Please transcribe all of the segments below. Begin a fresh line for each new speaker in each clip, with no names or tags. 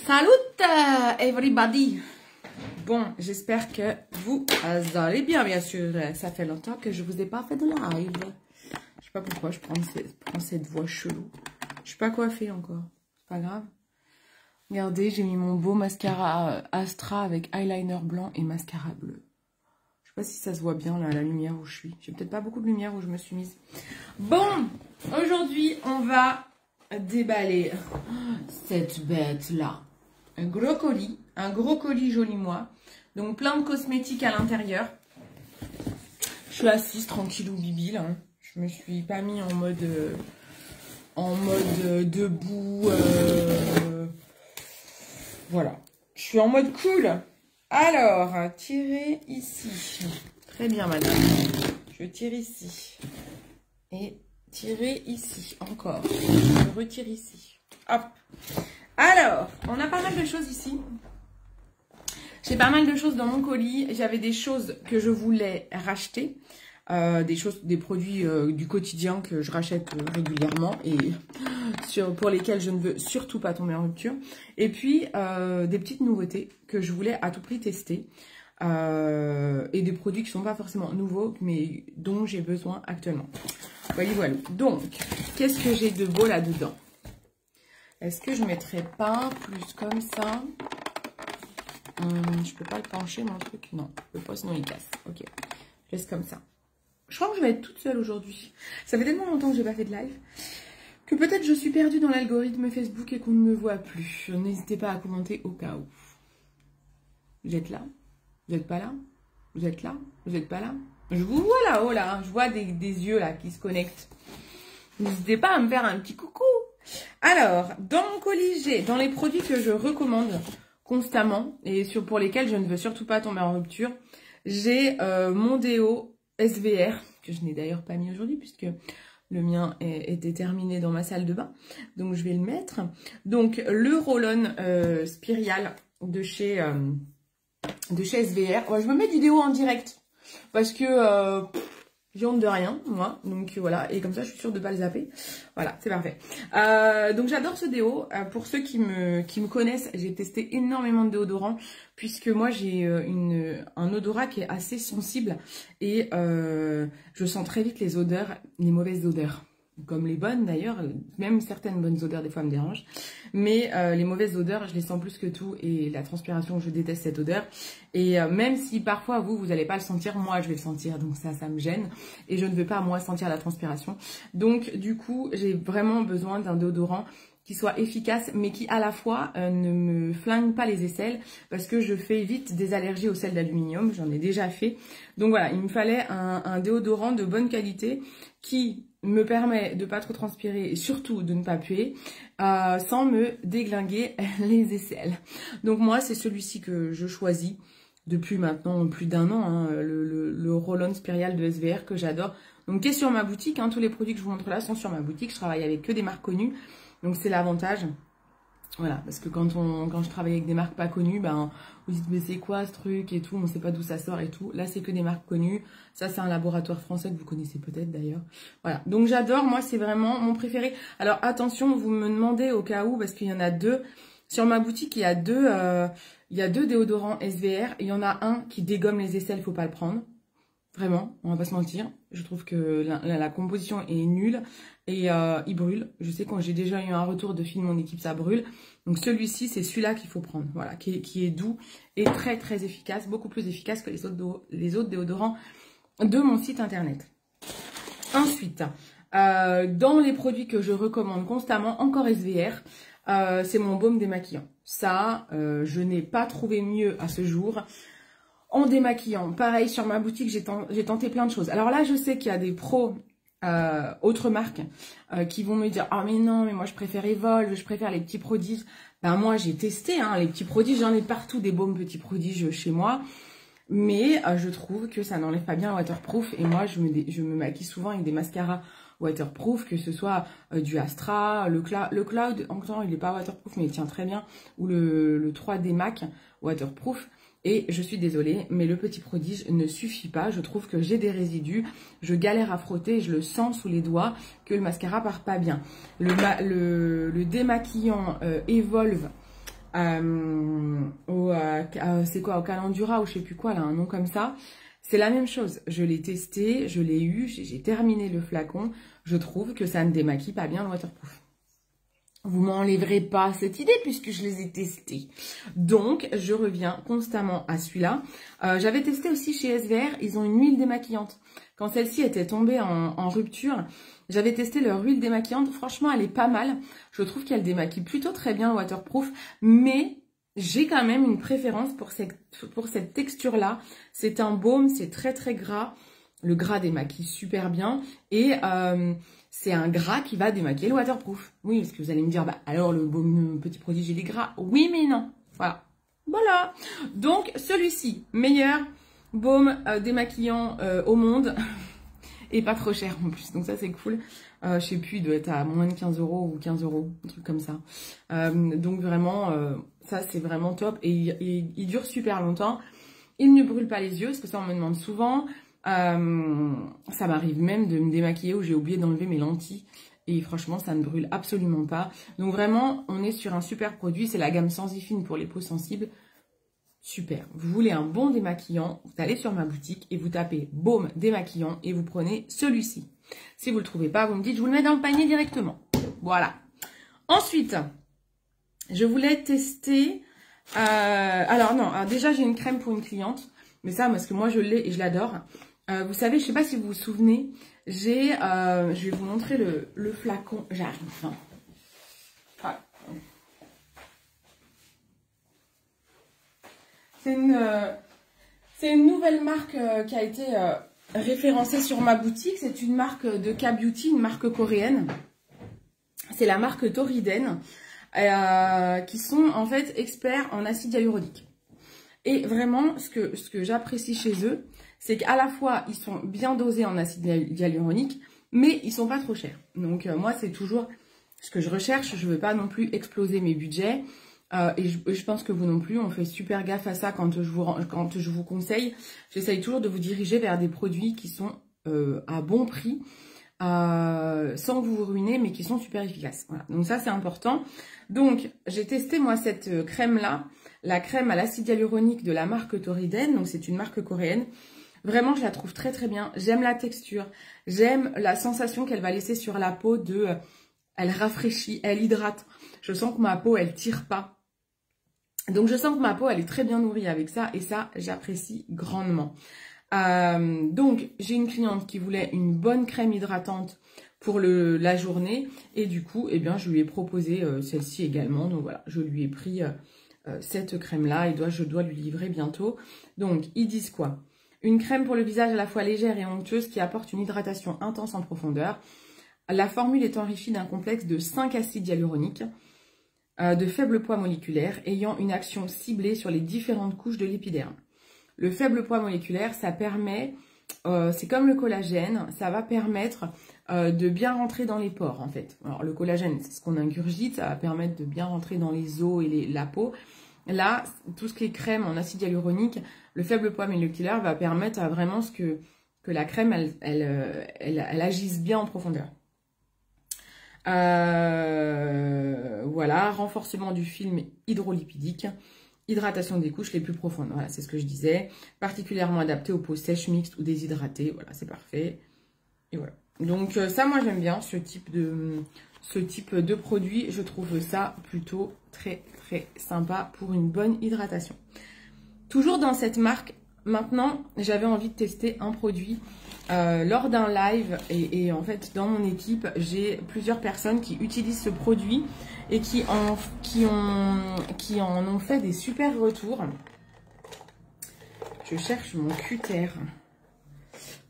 Salut everybody. Bon, j'espère que vous allez bien sûr. Ça fait longtemps que je vous ai pas fait de live. Je sais pas pourquoi je prends cette voix chelou. Je suis pas coiffée encore. C'est pas grave. Regardez, j'ai mis mon beau mascara Astra avec eyeliner blanc et mascara bleu. Je sais pas si ça se voit bien là, la lumière où je suis. J'ai peut-être pas beaucoup de lumière où je me suis mise. Bon, aujourd'hui, on va déballer cette bête là. Un gros colis joli moi. Donc plein de cosmétiques à l'intérieur. Je suis assise tranquillou bibi là. Je me suis pas mis en mode debout. Voilà. Je suis en mode cool. Alors, tirez ici. Très bien madame. Je tire ici. Et tirez ici encore. Je retire ici. Hop. Alors, on a pas mal de choses ici. J'ai pas mal de choses dans mon colis. J'avais des choses que je voulais racheter. Des produits du quotidien que je rachète régulièrement et pour lesquels je ne veux surtout pas tomber en rupture. Et puis, des petites nouveautés que je voulais à tout prix tester. Et des produits qui ne sont pas forcément nouveaux, mais dont j'ai besoin actuellement. Voilà. Donc, qu'est-ce que j'ai de beau là-dedans? Est-ce que je ne mettrais pas plus comme ça? Je peux pas le pencher, mon truc? Non, je peux pas, sinon il casse. Ok, je laisse comme ça. Je crois que je vais être toute seule aujourd'hui. Ça fait tellement longtemps que j'ai pas fait de live que peut-être je suis perdue dans l'algorithme Facebook et qu'on ne me voit plus. N'hésitez pas à commenter au cas où. Vous êtes là? Vous n'êtes pas là? Vous êtes là? Vous n'êtes pas là? Je vous vois là-haut là. Je vois des yeux là qui se connectent. N'hésitez pas à me faire un petit coucou. Alors, dans mon colis, j'ai dans les produits que je recommande constamment et pour lesquels je ne veux surtout pas tomber en rupture, j'ai mon déo SVR, que je n'ai d'ailleurs pas mis aujourd'hui puisque le mien était terminé dans ma salle de bain. Donc, je vais le mettre. Donc, le roll-on Spirial de chez SVR. Ouais, je me mets du déo en direct parce que... j'ai honte de rien, moi. Donc voilà, et comme ça, je suis sûre de ne pas le zapper. Voilà, c'est parfait. Donc j'adore ce déo. Pour ceux qui me connaissent, j'ai testé énormément de déodorants, puisque moi, j'ai un odorat qui est assez sensible. Et je sens très vite les odeurs, les mauvaises odeurs. Comme les bonnes d'ailleurs, même certaines bonnes odeurs des fois me dérangent, mais les mauvaises odeurs je les sens plus que tout, et la transpiration, je déteste cette odeur, et même si parfois vous n'allez pas le sentir, moi je vais le sentir, donc ça me gêne, et je ne veux pas moi sentir la transpiration. Donc du coup j'ai vraiment besoin d'un déodorant qui soit efficace, mais qui à la fois ne me flingue pas les aisselles, parce que je fais vite des allergies au sel d'aluminium, j'en ai déjà fait. Donc voilà, il me fallait un déodorant de bonne qualité qui me permet de pas trop transpirer et surtout de ne pas puer sans me déglinguer les aisselles. Donc moi c'est celui-ci que je choisis depuis maintenant plus d'1 an, hein, le roll-on Spirial de SVR que j'adore. Donc qui est sur ma boutique, hein, tous les produits que je vous montre là sont sur ma boutique, je travaille avec que des marques connues, donc c'est l'avantage. Voilà, parce que quand je travaille avec des marques pas connues, ben vous dites mais c'est quoi ce truc et tout, on sait pas d'où ça sort et tout. Là c'est que des marques connues. Ça c'est un laboratoire français que vous connaissez peut-être d'ailleurs. Voilà, donc j'adore, moi c'est vraiment mon préféré. Alors attention, vous me demandez au cas où, parce qu'il y en a deux. Sur ma boutique, il y a deux déodorants SVR. Il y en a un qui dégomme les aisselles, il faut pas le prendre. Vraiment, on va pas se mentir. Je trouve que la composition est nulle et il brûle. Je sais quand j'ai déjà eu un retour de fille de mon équipe, ça brûle. Donc celui-ci, c'est celui-là qu'il faut prendre. Voilà, qui est doux et très très efficace, beaucoup plus efficace que les autres déodorants de mon site internet. Ensuite, dans les produits que je recommande constamment, encore SVR, c'est mon baume démaquillant. Ça, je n'ai pas trouvé mieux à ce jour. En démaquillant, pareil sur ma boutique, j'ai tenté plein de choses. Alors là, je sais qu'il y a des pros, autres marques, qui vont me dire « Ah mais non, mais moi je préfère Evolve, je préfère les petits prodiges. » Ben moi j'ai testé, hein, les petits prodiges, j'en ai partout des baumes petits prodiges chez moi. Mais je trouve que ça n'enlève pas bien le waterproof. Et moi je me maquille souvent avec des mascaras waterproof, que ce soit du Astra, le Cloud, encore il n'est pas waterproof mais il tient très bien, ou le 3D MAC waterproof. Et je suis désolée, mais le petit prodige ne suffit pas. Je trouve que j'ai des résidus, je galère à frotter, je le sens sous les doigts que le mascara part pas bien. Le démaquillant Evolve c'est quoi, au Calendura ou je sais plus quoi, là, un nom comme ça. C'est la même chose. Je l'ai testé, je l'ai eu, j'ai terminé le flacon. Je trouve que ça ne démaquille pas bien le waterproof. Vous m'enlèverez pas cette idée puisque je les ai testés. Donc, je reviens constamment à celui-là. J'avais testé aussi chez SVR, ils ont une huile démaquillante. Quand celle-ci était tombée en rupture, j'avais testé leur huile démaquillante. Franchement, elle est pas mal. Je trouve qu'elle démaquille plutôt très bien le waterproof. Mais j'ai quand même une préférence pour cette texture-là. C'est un baume, c'est très très gras. Le gras démaquille super bien. Et c'est un gras qui va démaquiller le waterproof. Oui, parce que vous allez me dire, bah alors le baume petit produit j'ai des gras. Oui, mais non. Voilà. Voilà. Donc, celui-ci, meilleur baume démaquillant au monde. Et pas trop cher en plus. Donc ça, c'est cool. Je sais plus, il doit être à moins de 15 € ou 15 €, un truc comme ça. Donc vraiment, ça, c'est vraiment top. Et il dure super longtemps. Il ne brûle pas les yeux, parce que ça, on me demande souvent. Ça m'arrive même de me démaquiller où j'ai oublié d'enlever mes lentilles et franchement ça ne brûle absolument pas. Donc vraiment on est sur un super produit, c'est la gamme Sensifine pour les peaux sensibles. Super, vous voulez un bon démaquillant, vous allez sur ma boutique et vous tapez baume démaquillant et vous prenez celui-ci. Si vous ne le trouvez pas, vous me dites je vous le mets dans le panier directement. Voilà. Ensuite, je voulais tester alors déjà j'ai une crème pour une cliente, mais ça parce que moi je l'ai et je l'adore. Vous savez, je ne sais pas si vous vous souvenez, je vais vous montrer le flacon. J'arrive. Hein. Voilà. C'est une nouvelle marque qui a été référencée sur ma boutique. C'est une marque de K-Beauty, une marque coréenne. C'est la marque Toriden, qui sont en fait experts en acide hyaluronique. Et vraiment, ce que j'apprécie chez eux, c'est qu'à la fois, ils sont bien dosés en acide hyaluronique, mais ils sont pas trop chers. Donc, moi, c'est toujours ce que je recherche. Je veux pas non plus exploser mes budgets. Et je pense que vous non plus, on fait super gaffe à ça quand je vous conseille. J'essaye toujours de vous diriger vers des produits qui sont à bon prix, sans que vous vous ruinez, mais qui sont super efficaces. Voilà. Donc ça, c'est important. Donc, j'ai testé, moi, cette crème-là, la crème à l'acide hyaluronique de la marque Toriden. Donc, c'est une marque coréenne. Vraiment, je la trouve très, très bien. J'aime la texture. J'aime la sensation qu'elle va laisser sur la peau elle rafraîchit, elle hydrate. Je sens que ma peau, elle tire pas. Donc, je sens que ma peau, elle est très bien nourrie avec ça. Et ça, j'apprécie grandement. Donc, j'ai une cliente qui voulait une bonne crème hydratante pour la journée. Et du coup, eh bien, je lui ai proposé celle-ci également. Donc, voilà, je lui ai pris cette crème-là. Et je dois lui livrer bientôt. Donc, ils disent quoi? Une crème pour le visage à la fois légère et onctueuse qui apporte une hydratation intense en profondeur. La formule est enrichie d'un complexe de 5 acides hyaluroniques de faible poids moléculaire ayant une action ciblée sur les différentes couches de l'épiderme. Le faible poids moléculaire, ça permet, c'est comme le collagène, ça va permettre de bien rentrer dans les pores en fait. Alors le collagène, c'est ce qu'on ingurgite, ça va permettre de bien rentrer dans les os et la peau. Là, tout ce qui est crème en acide hyaluronique, le faible poids moléculaire va permettre à vraiment que la crème, elle agisse bien en profondeur. Voilà, renforcement du film hydrolipidique, hydratation des couches les plus profondes. Voilà, c'est ce que je disais. Particulièrement adapté aux peaux sèches, mixtes ou déshydratées. Voilà, c'est parfait. Et voilà. Donc ça, moi, j'aime bien ce type de produit. Je trouve ça plutôt très, très sympa pour une bonne hydratation. Toujours dans cette marque, maintenant, j'avais envie de tester un produit lors d'un live. Et en fait, dans mon équipe, j'ai plusieurs personnes qui utilisent ce produit et qui en ont fait des super retours. Je cherche mon cutter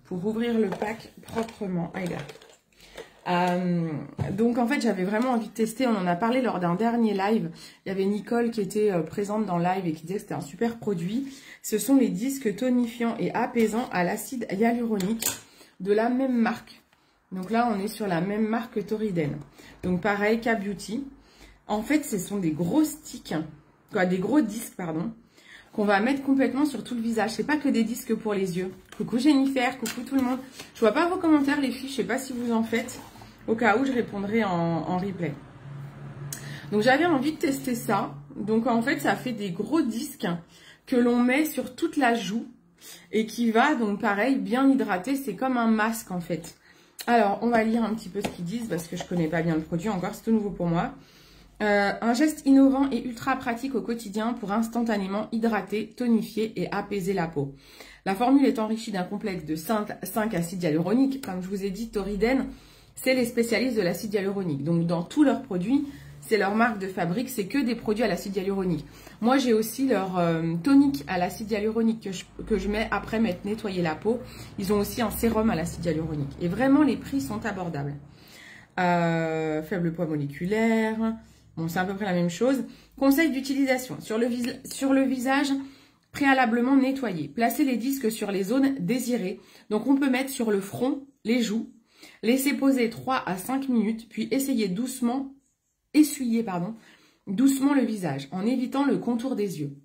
pour ouvrir le pack proprement. Ah, il est là. Donc en fait j'avais vraiment envie de tester, on en a parlé lors d'un dernier live, il y avait Nicole qui était présente dans le live et qui disait que c'était un super produit. Ce sont les disques tonifiants et apaisants à l'acide hyaluronique de la même marque. Donc là on est sur la même marque Toriden. Donc pareil, K-Beauty. En fait ce sont des gros sticks, des gros disques pardon, qu'on va mettre complètement sur tout le visage. C'est pas que des disques pour les yeux. Coucou Jennifer, coucou tout le monde. Je vois pas vos commentaires les filles, je sais pas si vous en faites. Au cas où, je répondrai en replay. Donc, j'avais envie de tester ça. Donc en fait, ça fait des gros disques que l'on met sur toute la joue et qui va donc pareil bien hydrater. C'est comme un masque en fait. Alors on va lire un petit peu ce qu'ils disent parce que je connais pas bien le produit encore, c'est tout nouveau pour moi. Un geste innovant et ultra pratique au quotidien pour instantanément hydrater, tonifier et apaiser la peau. La formule est enrichie d'un complexe de 5 acides hyaluroniques. Comme je vous ai dit, Toriden, c'est les spécialistes de l'acide hyaluronique. Donc dans tous leurs produits, c'est leur marque de fabrique, c'est que des produits à l'acide hyaluronique. Moi, j'ai aussi leur tonique à l'acide hyaluronique que je mets après m'être nettoyé la peau. Ils ont aussi un sérum à l'acide hyaluronique. Et vraiment, les prix sont abordables. Faible poids moléculaire. Bon, c'est à peu près la même chose. Conseil d'utilisation. Sur le visage préalablement nettoyé. Placez les disques sur les zones désirées. Donc, on peut mettre sur le front, les joues. Laissez poser 3 à 5 minutes. Puis, essayez doucement, essuyer doucement le visage en évitant le contour des yeux.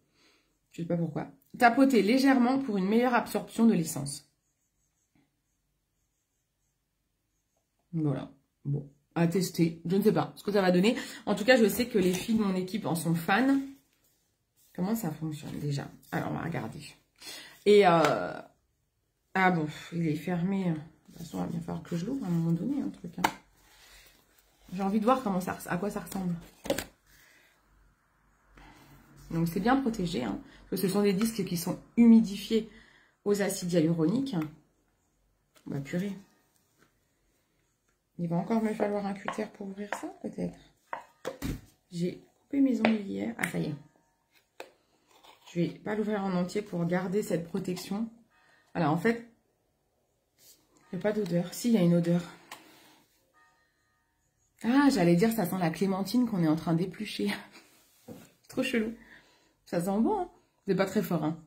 Je ne sais pas pourquoi. Tapotez légèrement pour une meilleure absorption de l'essence. Voilà. Bon. À tester. Je ne sais pas ce que ça va donner. En tout cas, je sais que les filles de mon équipe en sont fans. Comment ça fonctionne déjà? Alors, on va regarder. Et, ah bon, il est fermé. De toute façon, il va bien falloir que je l'ouvre à un moment donné, un truc. Hein. J'ai envie de voir à quoi ça ressemble. Donc, c'est bien protégé. Hein, parce que ce sont des disques qui sont humidifiés aux acides hyaluroniques. Bah, purée. Il va encore me falloir un cutter pour ouvrir ça, peut-être. J'ai coupé mes ongles hier. Ah, ça y est. Je vais pas l'ouvrir en entier pour garder cette protection. Voilà, en fait, il n'y a pas d'odeur. Si, il y a une odeur. Ah, j'allais dire, ça sent la clémentine qu'on est en train d'éplucher. Trop chelou. Ça sent bon, hein. C'est pas très fort, hein.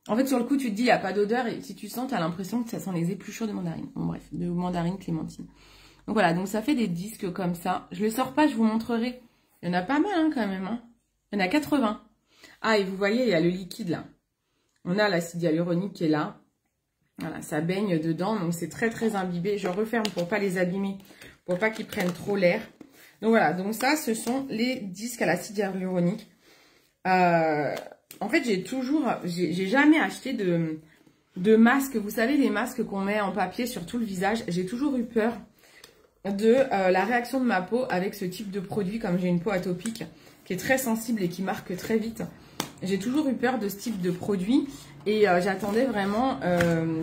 En fait, sur le coup, tu te dis, il n'y a pas d'odeur. Et si tu sens, tu as l'impression que ça sent les épluchures de mandarine. Bon, bref, de mandarine clémentine. Donc voilà, donc ça fait des disques comme ça. Je ne les sors pas, je vous montrerai. Il y en a pas mal hein, quand même. Hein. Il y en a 80. Ah, et vous voyez, il y a le liquide là. On a l'acide hyaluronique qui est là. Voilà, ça baigne dedans. Donc c'est très très imbibé. Je referme pour ne pas les abîmer. Pour pas qu'ils prennent trop l'air. Donc voilà, donc ça, ce sont les disques à l'acide hyaluronique. En fait, j'ai jamais acheté de masques. Vous savez, les masques qu'on met en papier sur tout le visage. J'ai toujours eu peur de la réaction de ma peau avec ce type de produit, comme j'ai une peau atopique qui est très sensible et qui marque très vite. J'ai toujours eu peur de ce type de produit et j'attendais vraiment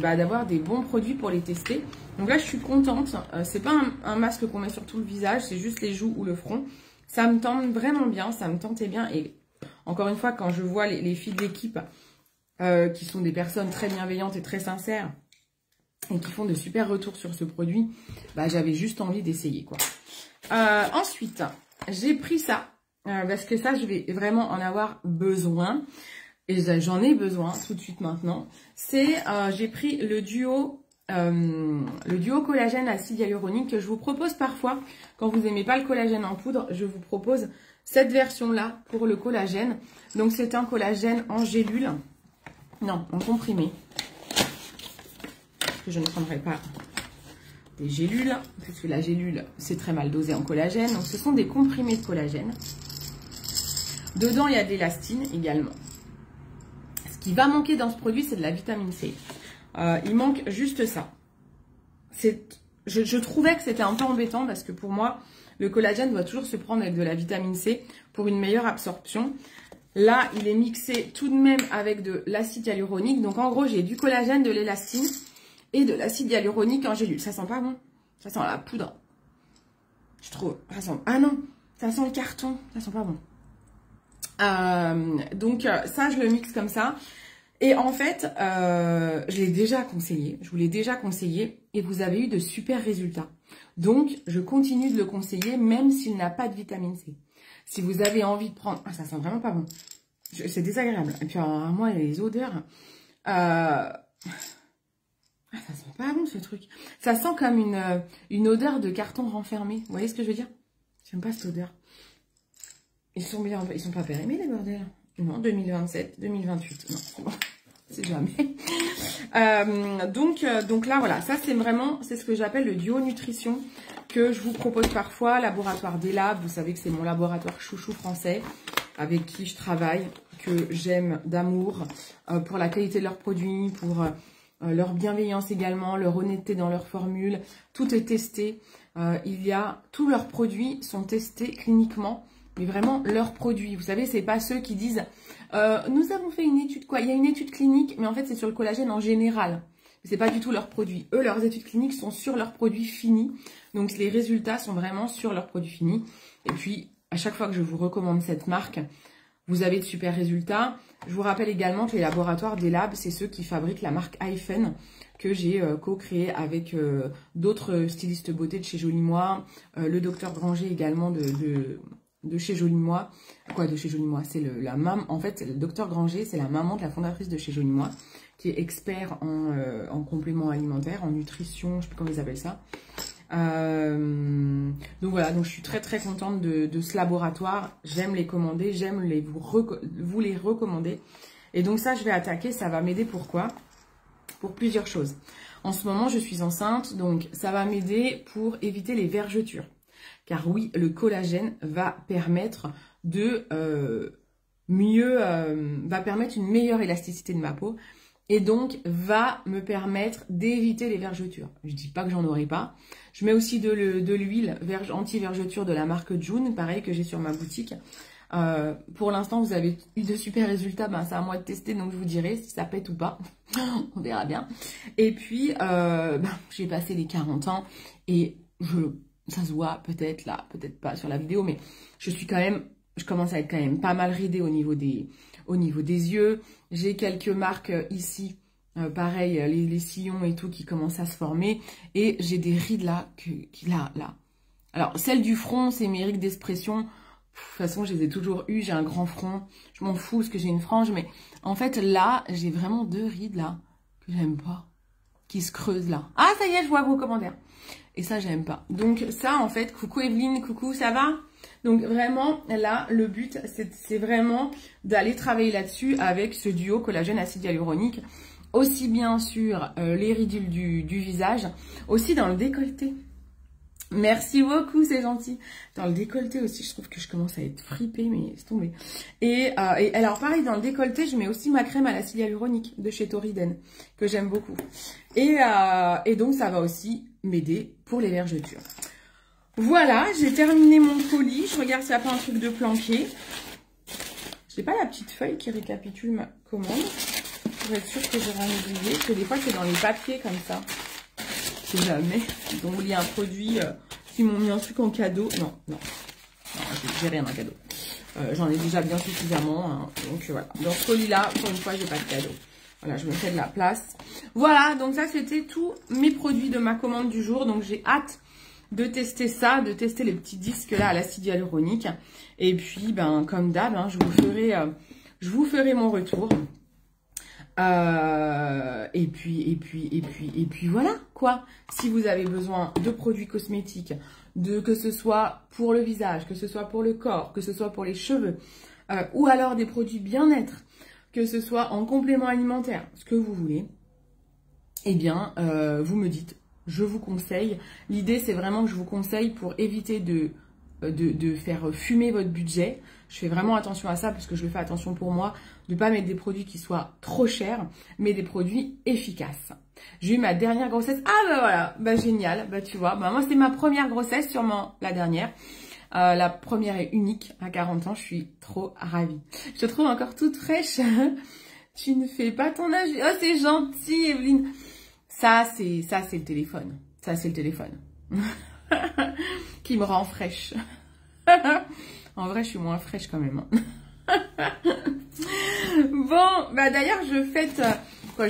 d'avoir des bons produits pour les tester. Donc là, je suis contente. C'est pas un masque qu'on met sur tout le visage, c'est juste les joues ou le front. Ça me tente vraiment bien, ça me tentait bien. Et encore une fois, quand je vois les filles de l'équipe qui sont des personnes très bienveillantes et très sincères, et qui font de super retours sur ce produit, bah, j'avais juste envie d'essayer quoi. Ensuite, j'ai pris ça, parce que ça, je vais vraiment en avoir besoin, et j'en ai besoin tout de suite maintenant. C'est, j'ai pris le duo collagène acide hyaluronique que je vous propose parfois, quand vous n'aimez pas le collagène en poudre, je vous propose cette version-là pour le collagène. Donc, c'est un collagène en gélule, non, en comprimé. Que je ne prendrai pas des gélules, parce que la gélule, c'est très mal dosé en collagène. Donc, ce sont des comprimés de collagène. Dedans, il y a de l'élastine également. Ce qui va manquer dans ce produit, c'est de la vitamine C. Il manque juste ça. Je trouvais que c'était un peu embêtant parce que pour moi, le collagène doit toujours se prendre avec de la vitamine C pour une meilleure absorption. Là, il est mixé tout de même avec de l'acide hyaluronique. Donc, en gros, j'ai du collagène, de l'élastine et de l'acide hyaluronique en gélule. Ça sent pas bon. Ça sent la poudre. Je trouve. Ça sent... Ah non, ça sent le carton. Ça sent pas bon. Donc, ça, je le mixe comme ça. Et en fait, je l'ai déjà conseillé. Je vous l'ai déjà conseillé. Et vous avez eu de super résultats. Donc, je continue de le conseiller, même s'il n'a pas de vitamine C. Si vous avez envie de prendre... Ah, ça sent vraiment pas bon. C'est désagréable. Et puis, alors, moi, il y a les odeurs. Ah, ça sent pas bon ce truc. Ça sent comme une odeur de carton renfermé. Vous voyez ce que je veux dire? J'aime pas cette odeur. Ils sont pas périmés les bordels. Non, 2027, 2028. Non, c'est bon. C'est jamais. Donc là, voilà. Ça, c'est ce que j'appelle le duo nutrition que je vous propose parfois. Laboratoire des labs. Vous savez que c'est mon laboratoire chouchou français. avec qui je travaille, que j'aime d'amour, pour la qualité de leurs produits, pour leur bienveillance également, leur honnêteté dans leurs formules. Tout est testé. Tous leurs produits sont testés cliniquement, mais vraiment leurs produits. Vous savez, c'est pas ceux qui disent nous avons fait une étude, quoi. Il y a une étude clinique, mais en fait, c'est sur le collagène en général. C'est pas du tout leurs produits. Eux, leurs études cliniques sont sur leurs produits finis. Donc, les résultats sont vraiment sur leurs produits finis. Et puis, à chaque fois que je vous recommande cette marque, vous avez de super résultats. Je vous rappelle également que les laboratoires d'Elab, c'est ceux qui fabriquent la marque Hyphen que j'ai co-créée avec d'autres stylistes beauté de chez Jolie Moi, le docteur Granger également de chez Jolie Moi. Quoi, de chez Jolie Moi? C'est la maman. En fait, le docteur Granger, c'est la maman de la fondatrice de chez Jolie Moi, qui est expert en compléments alimentaires, en nutrition, je ne sais plus comment ils appellent ça. Donc voilà, donc je suis très très contente de ce laboratoire. J'aime les commander, j'aime vous les recommander. Et donc ça, je vais attaquer, ça va m'aider pourquoi? Pour plusieurs choses. En ce moment, je suis enceinte, donc ça va m'aider pour éviter les vergetures. Car oui, le collagène va permettre va permettre une meilleure élasticité de ma peau. Et donc, va me permettre d'éviter les vergetures. Je dis pas que j'en aurai pas. Je mets aussi de l'huile anti-vergeture de la marque June, pareil que j'ai sur ma boutique. Pour l'instant, vous avez eu de super résultats. Ben, c'est à moi de tester, donc je vous dirai si ça pète ou pas. On verra bien. Et puis, j'ai passé les 40 ans et ça se voit peut-être là, peut-être pas sur la vidéo, mais je commence à être quand même pas mal ridée au niveau des yeux. J'ai quelques marques ici, pareil, les sillons et tout qui commencent à se former. Et j'ai des rides là, là. Alors, celle du front, c'est mes rides d'expression. De toute façon, je les ai toujours eues. J'ai un grand front. Je m'en fous parce que j'ai une frange. Mais en fait, là, j'ai vraiment 2 rides là que j'aime pas. Qui se creusent là. Ah, ça y est, je vois vos commentaires. Et ça, j'aime pas. Donc ça, en fait, coucou Evelyne, coucou, ça va? Donc vraiment, là, le but, c'est vraiment d'aller travailler là-dessus avec ce duo collagène acide hyaluronique, aussi bien sur les ridules du visage, aussi dans le décolleté. Merci beaucoup, c'est gentil. Dans le décolleté aussi, je trouve que je commence à être fripée, mais c'est tombé. Et alors pareil, dans le décolleté, je mets aussi ma crème à l'acide hyaluronique de chez Toriden, que j'aime beaucoup. Et donc, ça va aussi m'aider pour les vergetures. Voilà, j'ai terminé mon colis. Je regarde s'il n'y a pas un truc de planqué. Je n'ai pas la petite feuille qui récapitule ma commande. Pour être sûre que j'ai rien oublié. Parce que des fois, c'est dans les papiers comme ça. Je sais jamais. Ils ont oublié un produit. Ils m'ont mis un truc en cadeau. Non, j'ai rien en cadeau. J'en ai déjà bien suffisamment. Hein. Donc voilà. Dans ce colis-là, pour une fois, j'ai pas de cadeau. Voilà, je me fais de la place. Voilà, donc ça, c'était tous mes produits de ma commande du jour. Donc j'ai hâte de tester ça, de tester les petits disques là à l'acide hyaluronique. Et puis, ben, comme d'hab, hein, je vous ferai mon retour. Et puis voilà, quoi. Si vous avez besoin de produits cosmétiques, que ce soit pour le visage, que ce soit pour le corps, que ce soit pour les cheveux, ou alors des produits bien-être, que ce soit en complément alimentaire, ce que vous voulez, eh bien, vous me dites, je vous conseille. L'idée, c'est vraiment que je vous conseille pour éviter de faire fumer votre budget. Je fais vraiment attention à ça parce que je fais attention pour moi de ne pas mettre des produits qui soient trop chers, mais des produits efficaces. J'ai eu ma dernière grossesse. Ah bah voilà, bah génial, bah tu vois, bah moi c'était ma première grossesse, sûrement la dernière. La première et unique à 40 ans, je suis trop ravie. Je te trouve encore toute fraîche. Tu ne fais pas ton âge. Oh, c'est gentil, Evelyne. Ça, c'est le téléphone. Ça, c'est le téléphone. Qui me rend fraîche. En vrai, je suis moins fraîche quand même. Bon, bah d'ailleurs, je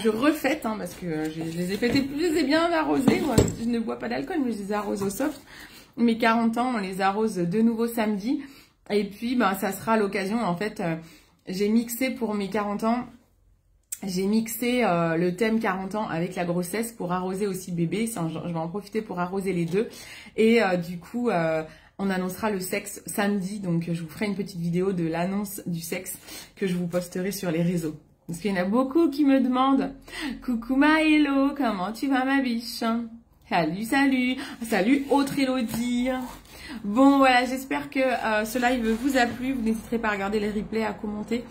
refête, hein, parce que je les ai fêtés, je les ai bien arrosés. Moi, je ne bois pas d'alcool, mais je les arrose au soft. Mes 40 ans, on les arrose de nouveau samedi. Et puis, bah, ça sera l'occasion, en fait, j'ai mixé pour mes 40 ans. J'ai mixé le thème 40 ans avec la grossesse pour arroser aussi bébé. Je vais en profiter pour arroser les deux. Et du coup, on annoncera le sexe samedi. Donc, je vous ferai une petite vidéo de l'annonce du sexe que je vous posterai sur les réseaux. Parce qu'il y en a beaucoup qui me demandent. Coucou Maëlo, comment tu vas ma biche? Salut, salut. Salut autre Elodie. Bon, voilà, j'espère que ce live vous a plu. Vous n'hésiterez pas à regarder les replays, à commenter.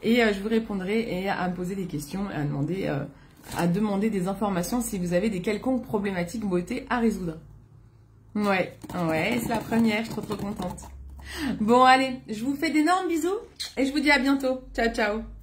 Et je vous répondrai et à me poser des questions et à demander des informations si vous avez des quelconques problématiques beauté à résoudre. Ouais, c'est la première, je suis trop contente. Bon, allez, je vous fais d'énormes bisous et je vous dis à bientôt. Ciao, ciao.